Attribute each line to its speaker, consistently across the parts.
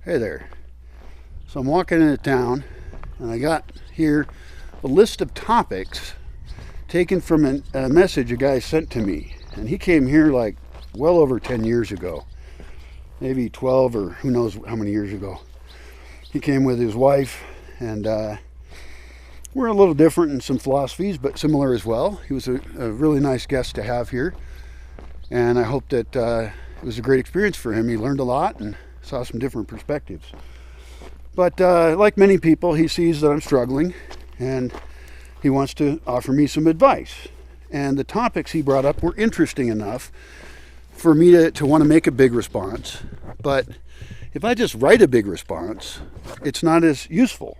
Speaker 1: Hey there. So I'm walking into town and I got here a list of topics taken from a message a guy sent to me. And he came here like well over 10 years ago, maybe 12 or who knows how many years ago. He came with his wife and we're a little different in some philosophies, but similar as well. He was a really nice guest to have here. And I hope that it was a great experience for him. He learned a lot and saw some different perspectives. But like many people, he sees that I'm struggling and he wants to offer me some advice. And the topics he brought up were interesting enough for me to want to make a big response. But if I just write a big response, it's not as useful.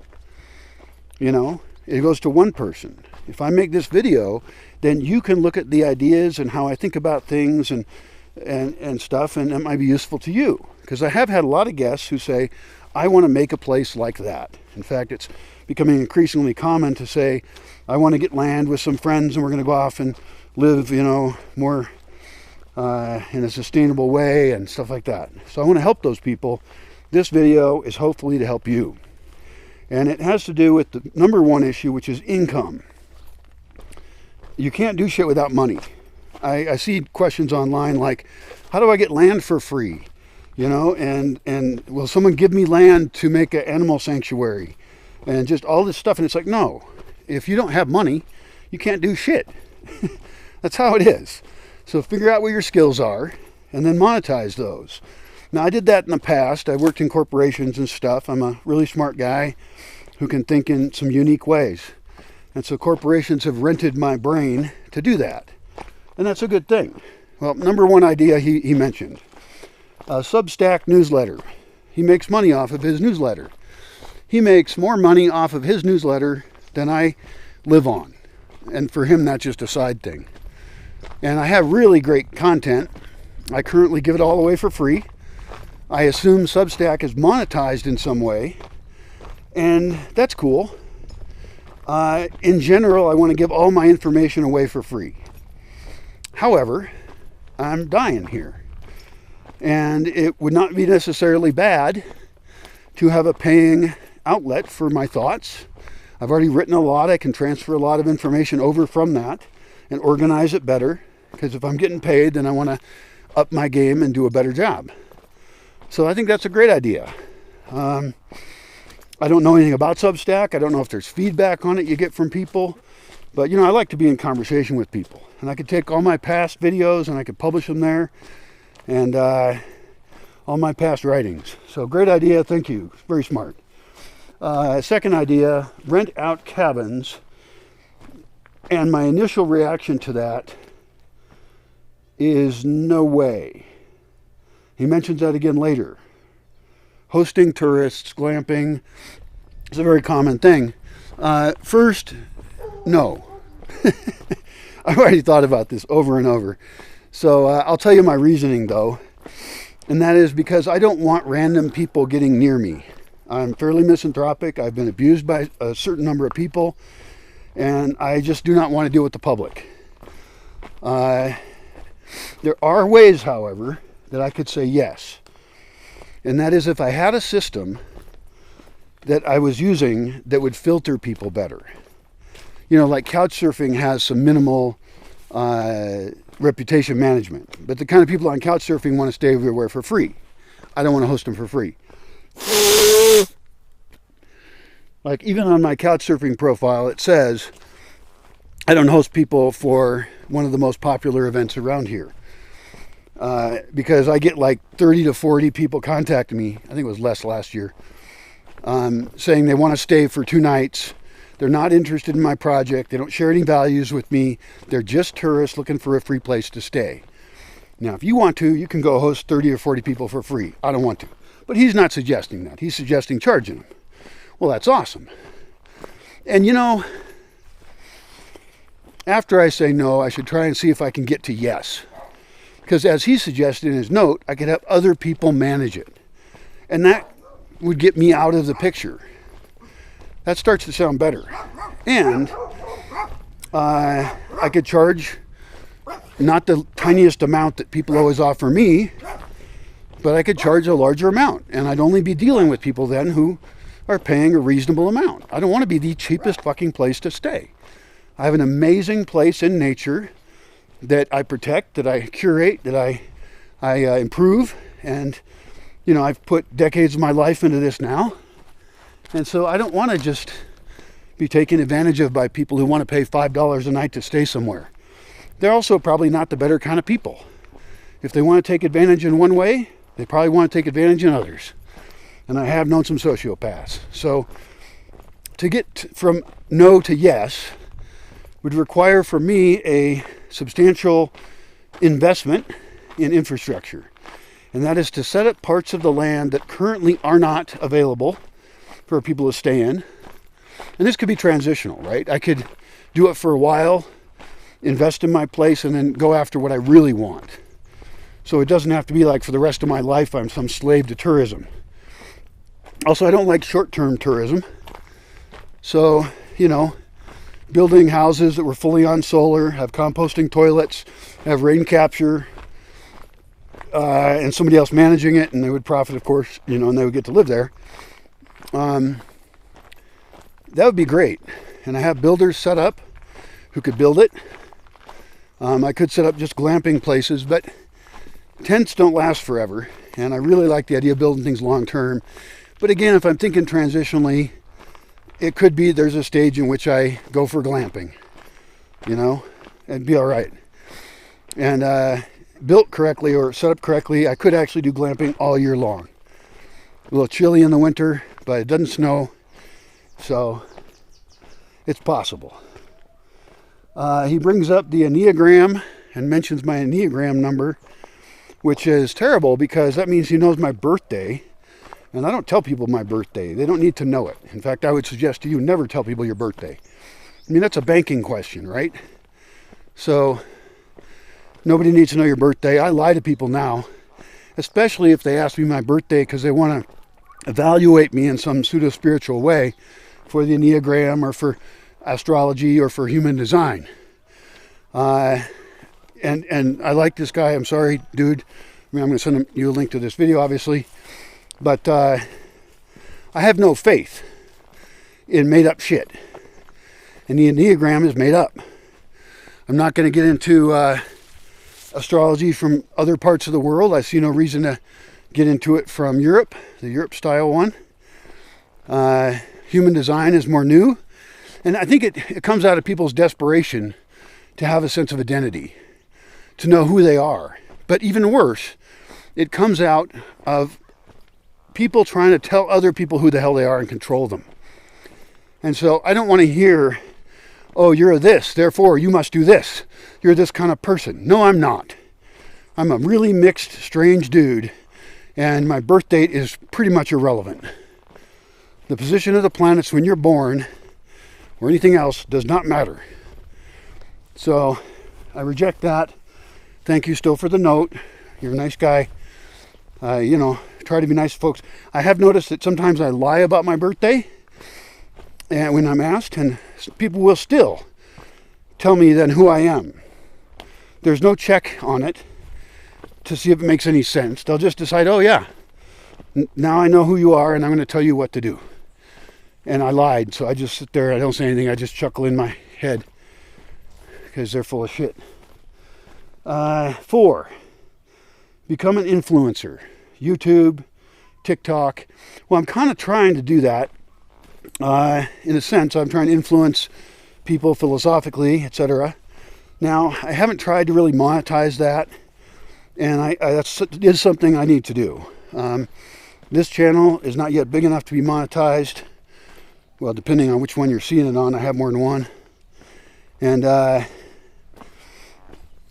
Speaker 1: You know, it goes to one person. If I make this video, then you can look at the ideas and how I think about things and stuff, and that might be useful to you. Because I have had a lot of guests who say, I want to make a place like that. In fact, it's becoming increasingly common to say, I want to get land with some friends and we're going to go off and live, more in a sustainable way and stuff like that. So I want to help those people. This video is hopefully to help you. And it has to do with the number one issue, which is income. You can't do shit without money. I see questions online like, how do I get land for free? And will someone give me land to make an animal sanctuary? And just all this stuff. And it's like, no, if you don't have money, you can't do shit. That's how it is. So figure out what your skills are and then monetize those. Now, I did that in the past. I worked in corporations and stuff. I'm a really smart guy who can think in some unique ways. And so corporations have rented my brain to do that. And that's a good thing. Well, number one idea he mentioned, a Substack newsletter. He makes money off of his newsletter. He makes more money off of his newsletter than I live on. And for him, that's just a side thing. And I have really great content. I currently give it all away for free. I assume Substack is monetized in some way. And that's cool. In general, I want to give all my information away for free. However, I'm dying here. And it would not be necessarily bad to have a paying outlet for my thoughts. I've already written a lot. I can transfer a lot of information over from that and organize it better. Because if I'm getting paid, then I want to up my game and do a better job. So I think that's a great idea. I don't know anything about Substack. I don't know if there's feedback on it you get from people. But, I like to be in conversation with people. And I could take all my past videos and I could publish them there. And all my past writings. So great idea. Thank you. Very smart. Second idea, rent out cabins. And my initial reaction to that is no way. He mentions that again later. Hosting tourists, glamping is a very common thing. First, no. I've already thought about this over and over. So I'll tell you my reasoning though. And that is because I don't want random people getting near me. I'm fairly misanthropic. I've been abused by a certain number of people. And I just do not want to deal with the public. There are ways, however, that I could say yes. And that is if I had a system that I was using that would filter people better. Like Couchsurfing has some minimal reputation management. But the kind of people on Couchsurfing want to stay everywhere for free. I don't want to host them for free. Like even on my Couchsurfing profile, it says, I don't host people for one of the most popular events around here. Because I get like 30 to 40 people contacting me, I think it was less last year, saying they want to stay for 2 nights. They're not interested in my project. They don't share any values with me. They're just tourists looking for a free place to stay. Now, if you want to, you can go host 30 or 40 people for free. I don't want to. But he's not suggesting that. He's suggesting charging them. Well, that's awesome. And after I say no, I should try and see if I can get to yes. Because as he suggested in his note, I could have other people manage it. And that would get me out of the picture. That starts to sound better. And I could charge not the tiniest amount that people always offer me, but I could charge a larger amount, and I'd only be dealing with people then who are paying a reasonable amount. I don't want to be the cheapest fucking place to stay. I have an amazing place in nature that I protect, that I curate, that I improve, and I've put decades of my life into this now, and so I don't want to just be taken advantage of by people who want to pay $5 a night to stay somewhere. They're also probably not the better kind of people. If they want to take advantage in one way, they probably want to take advantage in others. And I have known some sociopaths. So to get from no to yes would require for me a substantial investment in infrastructure. And that is to set up parts of the land that currently are not available for people to stay in. And this could be transitional, right? I could do it for a while, invest in my place, and then go after what I really want. So it doesn't have to be like for the rest of my life I'm some slave to tourism. Also, I don't like short-term tourism. So, building houses that were fully on solar, have composting toilets, have rain capture, and somebody else managing it, and they would profit, of course, and they would get to live there. That would be great. And I have builders set up who could build it. I could set up just glamping places, but tents don't last forever. And I really like the idea of building things long term. But again, if I'm thinking transitionally, it could be there's a stage in which I go for glamping. It'd be all right. And built correctly or set up correctly, I could actually do glamping all year long. A little chilly in the winter, but it doesn't snow. So it's possible. He brings up the Enneagram and mentions my Enneagram number, which is terrible because that means he knows my birthday. And I don't tell people my birthday. They don't need to know it. In fact, I would suggest to you never tell people your birthday. I mean, that's a banking question, right? So nobody needs to know your birthday. I lie to people now, especially if they ask me my birthday because they want to evaluate me in some pseudo-spiritual way for the Enneagram or for astrology or for human design. And I like this guy. I'm sorry, dude. I mean, I'm going to send you a link to this video, obviously. But I have no faith in made-up shit. And the Enneagram is made up. I'm not going to get into astrology from other parts of the world. I see no reason to get into it from Europe, the Europe-style one. Human design is more new. And I think it comes out of people's desperation to have a sense of identity, to know who they are. But even worse, it comes out of people trying to tell other people who the hell they are and control them. And so I don't want to hear, oh, you're a this, therefore you must do this. You're this kind of person. No, I'm not. I'm a really mixed, strange dude, and my birth date is pretty much irrelevant. The position of the planets when you're born or anything else does not matter. So I reject that. Thank you still for the note. You're a nice guy. Try to be nice to folks. I have noticed that sometimes I lie about my birthday and when I'm asked, and people will still tell me then who I am. There's no check on it to see if it makes any sense. They'll just decide, oh yeah, now I know who you are and I'm going to tell you what to do. And I lied, so I just sit there, I don't say anything, I just chuckle in my head because they're full of shit. 4, become an influencer. YouTube, TikTok. Well, I'm kind of trying to do that. In a sense, I'm trying to influence people philosophically, etc. Now, I haven't tried to really monetize that, and that is something I need to do. This channel is not yet big enough to be monetized. Well, depending on which one you're seeing it on, I have more than one. And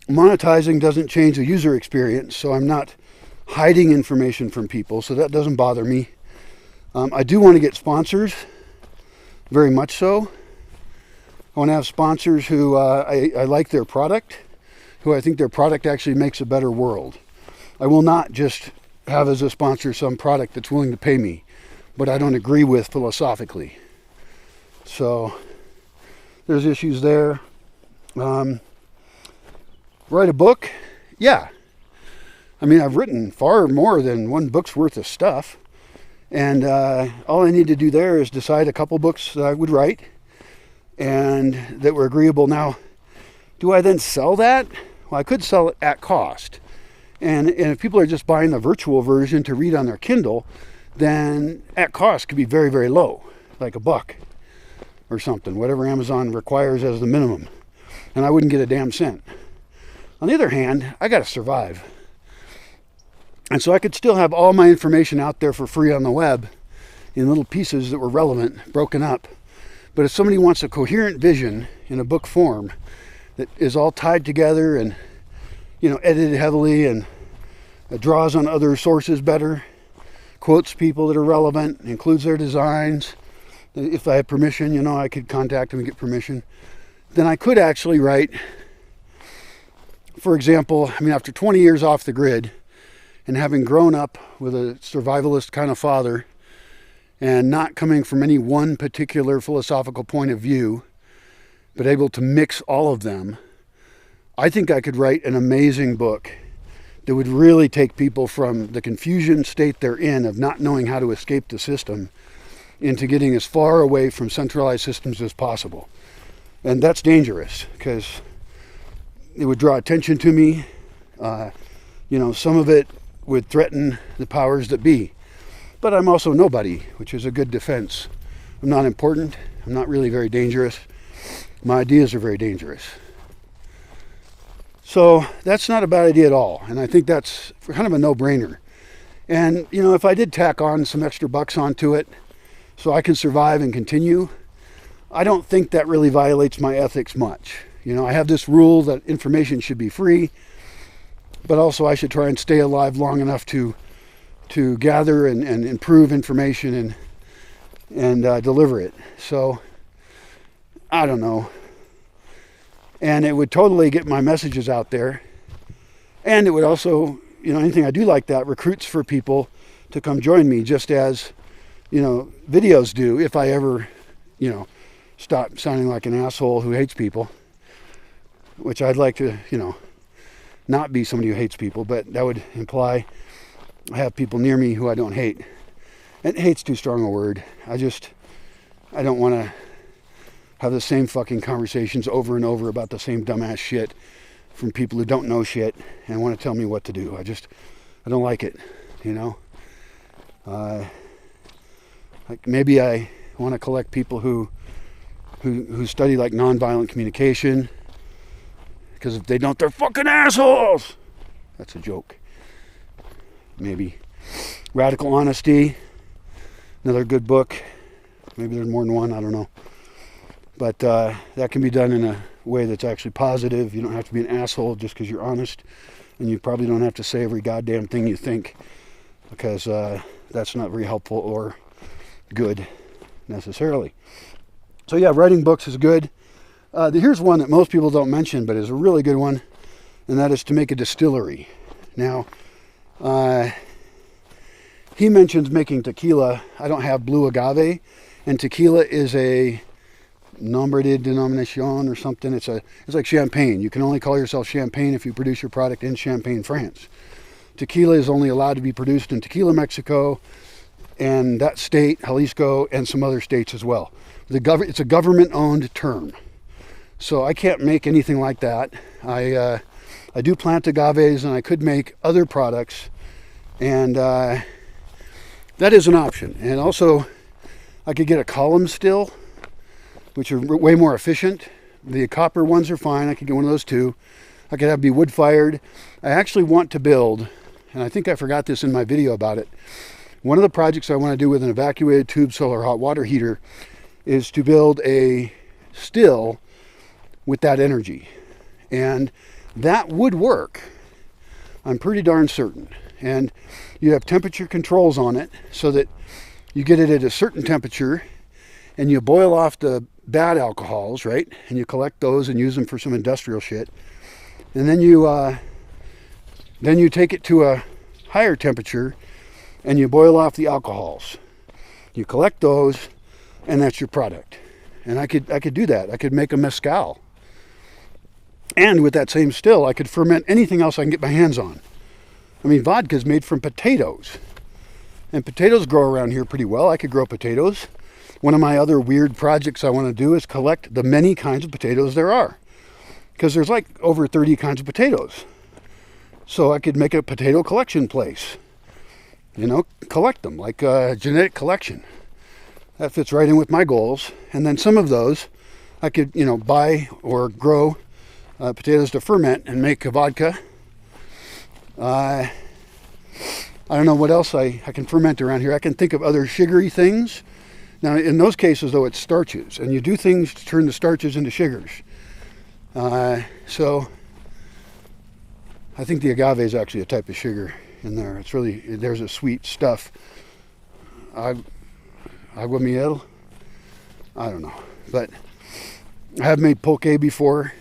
Speaker 1: monetizing doesn't change the user experience, so I'm not hiding information from people, so that doesn't bother me. I do want to get sponsors, very much so. I want to have sponsors who I like their product, who I think their product actually makes a better world. I will not just have as a sponsor some product that's willing to pay me, but I don't agree with philosophically. So there's issues there. Write a book? Yeah. I mean, I've written far more than one book's worth of stuff. And all I need to do there is decide a couple books that I would write and that were agreeable. Now, do I then sell that? Well, I could sell it at cost. And if people are just buying the virtual version to read on their Kindle, then at cost could be very, very low, like $1 or something, whatever Amazon requires as the minimum. And I wouldn't get a damn cent. On the other hand, I got to survive. And so I could still have all my information out there for free on the web in little pieces that were relevant, broken up. But if somebody wants a coherent vision in a book form that is all tied together and, you know, edited heavily and draws on other sources better, quotes people that are relevant, includes their designs. If I had permission, you know, I could contact them and get permission. Then I could actually write, for example, I mean, after 20 years off the grid and having grown up with a survivalist kind of father and not coming from any one particular philosophical point of view, but able to mix all of them, I think I could write an amazing book that would really take people from the confusion state they're in of not knowing how to escape the system into getting as far away from centralized systems as possible. And that's dangerous because it would draw attention to me. You know, some of it would threaten the powers that be. But I'm also nobody, which is a good defense. I'm not important. I'm not really very dangerous. My ideas are very dangerous. So that's not a bad idea at all. And I think that's kind of a no-brainer. And, you know, if I did tack on some extra bucks onto it so I can survive and continue, I don't think that really violates my ethics much. You know, I have this rule that information should be free, but also I should try and stay alive long enough to gather and improve information and deliver it. So, I don't know. And it would totally get my messages out there. And it would also, you know, anything I do like that recruits for people to come join me, just as, you know, videos do if I ever, you know, stop sounding like an asshole who hates people, which I'd like to, you know, not be somebody who hates people, but that would imply I have people near me who I don't hate. And hate's too strong a word. I don't want to have the same fucking conversations over and over about the same dumbass shit from people who don't know shit and want to tell me what to do. I don't like it, you know. Like maybe I want to collect people who study like nonviolent communication, because if they don't, they're fucking assholes. That's a joke. Maybe Radical Honesty, another good book. Maybe there's more than one, I don't know. But that can be done in a way that's actually positive. You don't have to be an asshole just because you're honest. And you probably don't have to say every goddamn thing you think, because that's not very helpful or good necessarily. So yeah, writing books is good. Here's one that most people don't mention, but is a really good one, and that is to make a distillery. Now, he mentions making tequila. I don't have blue agave, and tequila is a nombre de denominación or something. It's like champagne. You can only call yourself champagne if you produce your product in Champagne, France. Tequila is only allowed to be produced in Tequila, Mexico, and that state, Jalisco, and some other states as well. It's a government-owned term. So I can't make anything like that. I do plant agaves, and I could make other products, and that is an option. And also, I could get a column still, which are way more efficient. The copper ones are fine. I could get one of those too. I could have it be wood-fired. I actually want to build, and I think I forgot this in my video about it, one of the projects I want to do with an evacuated tube solar hot water heater is to build a still with that energy. And that would work. I'm pretty darn certain. And you have temperature controls on it so that you get it at a certain temperature and you boil off the bad alcohols, right? And you collect those and use them for some industrial shit. And then you take it to a higher temperature and you boil off the alcohols. You collect those, and that's your product. And I could do that. I could make a mezcal. And with that same still, I could ferment anything else I can get my hands on. I mean, vodka is made from potatoes. And potatoes grow around here pretty well. I could grow potatoes. One of my other weird projects I want to do is collect the many kinds of potatoes there are. Because there's like over 30 kinds of potatoes. So I could make a potato collection place. You know, collect them, like a genetic collection. That fits right in with my goals. And then some of those I could, you know, buy or grow potatoes to ferment and make a vodka. I don't know what else I can ferment around here. I can think of other sugary things. Now, in those cases, though, it's starches. And you do things to turn the starches into sugars. So I think the agave is actually a type of sugar in there. It's really, there's a sweet stuff. Agua miel? I don't know. But I have made pulque before,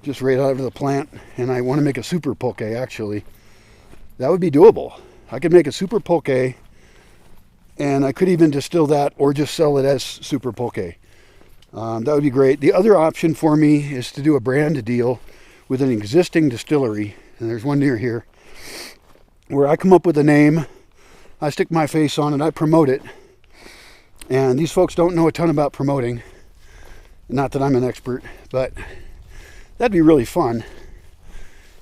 Speaker 1: just right out of the plant. And I want to make a super pulque, actually. That would be doable. I could make a super pulque, and I could even distill that or just sell it as super pulque. That would be great. The other option for me is to do a brand deal with an existing distillery, and there's one near here, where I come up with a name, I stick my face on it, I promote it, and these folks don't know a ton about promoting. Not that I'm an expert, but that'd be really fun.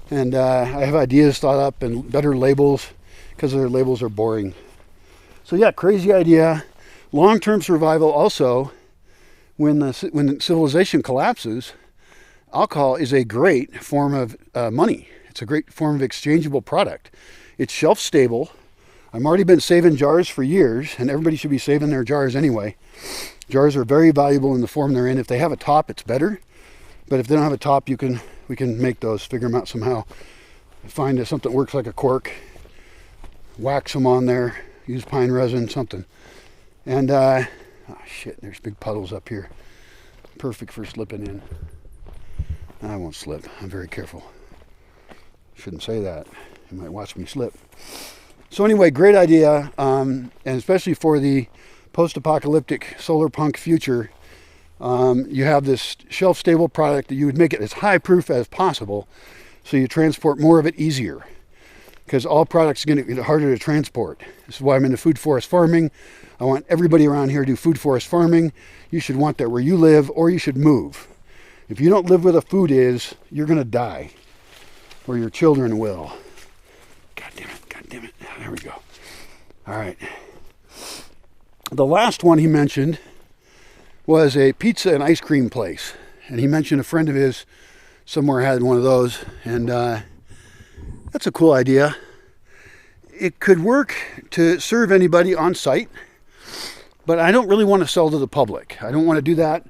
Speaker 1: And I have ideas thought up and better labels, because their labels are boring. So yeah, crazy idea. Long-term survival also. When civilization collapses, alcohol is a great form of money. It's a great form of exchangeable product. It's shelf stable. I've already been saving jars for years, and everybody should be saving their jars anyway. Jars are very valuable in the form they're in. If they have a top, it's better. But if they don't have a top, we can make those, figure them out somehow. Find something that works like a cork, wax them on there, use pine resin, something. And oh shit, there's big puddles up here. Perfect for slipping in. I won't slip. I'm very careful. Shouldn't say that. You might watch me slip. So anyway, great idea, and especially for the post-apocalyptic solar punk future. You have this shelf-stable product that you would make it as high-proof as possible, so you transport more of it easier. Because all products are going to get harder to transport. This is why I'm into food forest farming. I want everybody around here to do food forest farming. You should want that where you live, or you should move. If you don't live where the food is, you're going to die. Or your children will. God damn it, God damn it. There we go. All right. The last one he mentioned was a pizza and ice cream place. And he mentioned a friend of his somewhere had one of those. And that's a cool idea. It could work to serve anybody on site, but I don't really want to sell to the public. I don't want to do that.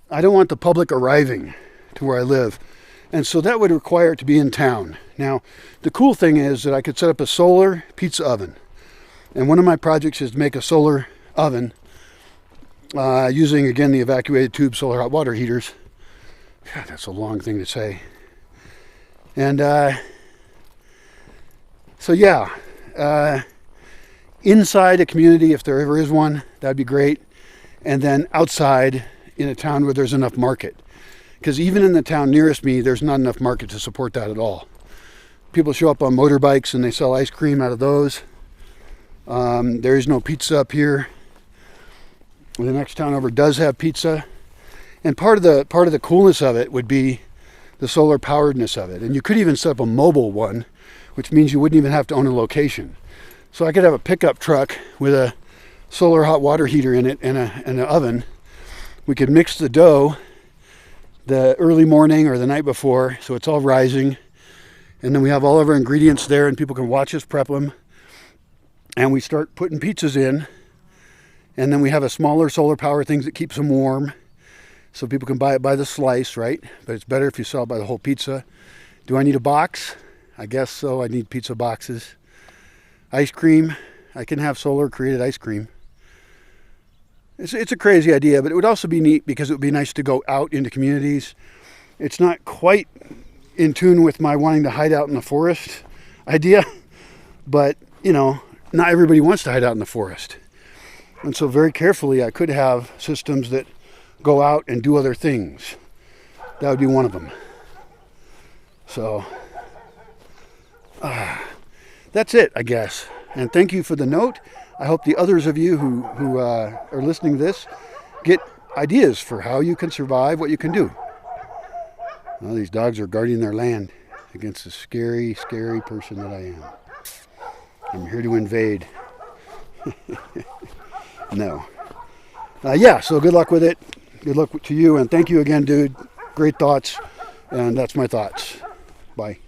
Speaker 1: I don't want the public arriving to where I live. And so that would require it to be in town. Now, the cool thing is that I could set up a solar pizza oven. And one of my projects is to make a solar oven using, again, the evacuated tube solar hot water heaters. God, that's a long thing to say. And so yeah, inside a community, if there ever is one, that'd be great. And then outside in a town where there's enough market. Because even in the town nearest me, there's not enough market to support that at all. People show up on motorbikes and they sell ice cream out of those. There is no pizza up here. The next town over does have pizza. And part of the coolness of it would be the solar poweredness of it. And you could even set up a mobile one, which means you wouldn't even have to own a location. So I could have a pickup truck with a solar hot water heater in it and an oven. We could mix the dough the early morning or the night before, so it's all rising. And then we have all of our ingredients there and people can watch us prep them. And we start putting pizzas in. And then we have a smaller solar power things that keeps them warm. So people can buy it by the slice, right? But it's better if you sell it by the whole pizza. Do I need a box? I guess so. I need pizza boxes. Ice cream. I can have solar created ice cream. It's a crazy idea, but it would also be neat because it would be nice to go out into communities. It's not quite in tune with my wanting to hide out in the forest idea, but, you know, not everybody wants to hide out in the forest. And so very carefully, I could have systems that go out and do other things. That would be one of them. So that's it, I guess. And thank you for the note. I hope the others of you who are listening to this get ideas for how you can survive, what you can do. Well, these dogs are guarding their land against the scary, scary person that I am. I'm here to invade. No. Yeah, so good luck with it. Good luck to you, and thank you again, dude. Great thoughts, and that's my thoughts. Bye.